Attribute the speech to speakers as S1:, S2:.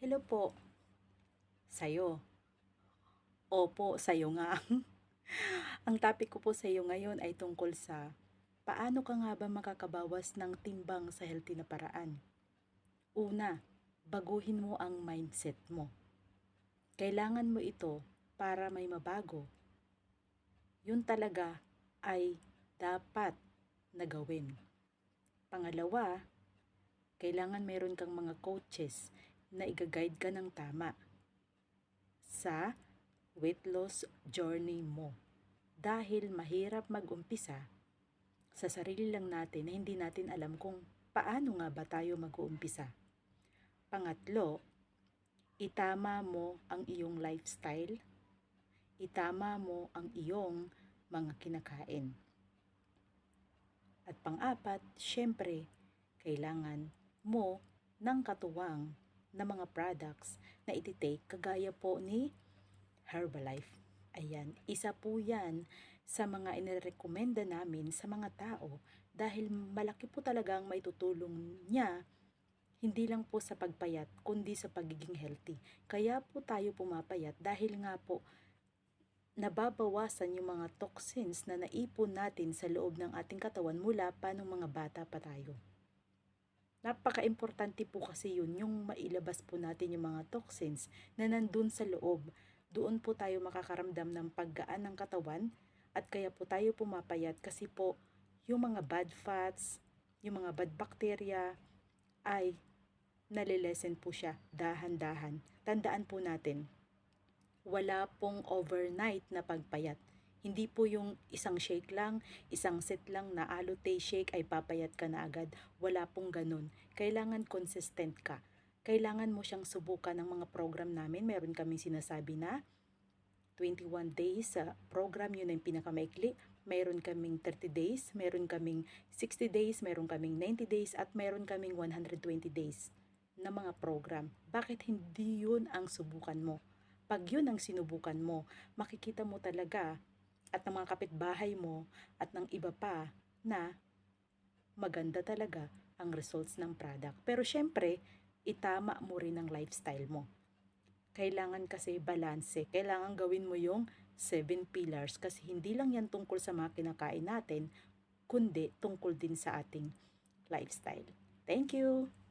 S1: Hello po, sa'yo. Opo, sa'yo nga. Ang topic ko po sa'yo ngayon ay tungkol sa paano ka nga ba makakabawas ng timbang sa healthy na paraan? Una, baguhin mo ang mindset mo. Kailangan mo ito para may mabago. Yun talaga ay dapat na gawin. Pangalawa, kailangan meron kang mga coaches na i-guide ka ng tama sa weight loss journey mo. Dahil mahirap mag-umpisa sa sarili lang natin na hindi natin alam kung paano nga ba tayo mag-uumpisa. Pangatlo, itama mo ang iyong lifestyle, itama mo ang iyong mga kinakain. At pang-apat, syempre, kailangan mo ng katuwang na mga products na iti-take kagaya po ni Herbalife. Ayan, isa po yan sa mga inirekomenda namin sa mga tao dahil malaki po talaga ang maitutulong niya hindi lang po sa pagpayat kundi sa pagiging healthy. Kaya po tayo pumapayat dahil nga po nababawasan yung mga toxins na naipon natin sa loob ng ating katawan mula pa nung mga bata pa tayo. Napaka-importante po kasi yun, yung mailabas po natin yung mga toxins na nandun sa loob. Doon po tayo makakaramdam ng paggaan ng katawan at kaya po tayo pumapayat kasi po yung mga bad fats, yung mga bad bacteria ay nalilesen po siya dahan-dahan. Tandaan po natin, wala pong overnight na pagpayat. Hindi po yung isang shake lang, isang set lang na alute shake ay papayat ka na agad. Wala pong ganun. Kailangan consistent ka. Kailangan mo siyang subukan ng mga program namin. Meron kaming sinasabi na 21 days sa program, yun ang pinakamaikli. Meron kaming 30 days, meron kaming 60 days, meron kaming 90 days, at meron kaming 120 days na mga program. Bakit hindi yun ang subukan mo? Pag yun ang sinubukan mo, makikita mo talaga at ng mga kapitbahay mo at ng iba pa na maganda talaga ang results ng product. Pero syempre, itama mo rin ang lifestyle mo. Kailangan kasi balanse. Kailangan gawin mo yung 7 pillars kasi hindi lang yan tungkol sa mga kinakain natin, kundi tungkol din sa ating lifestyle. Thank you!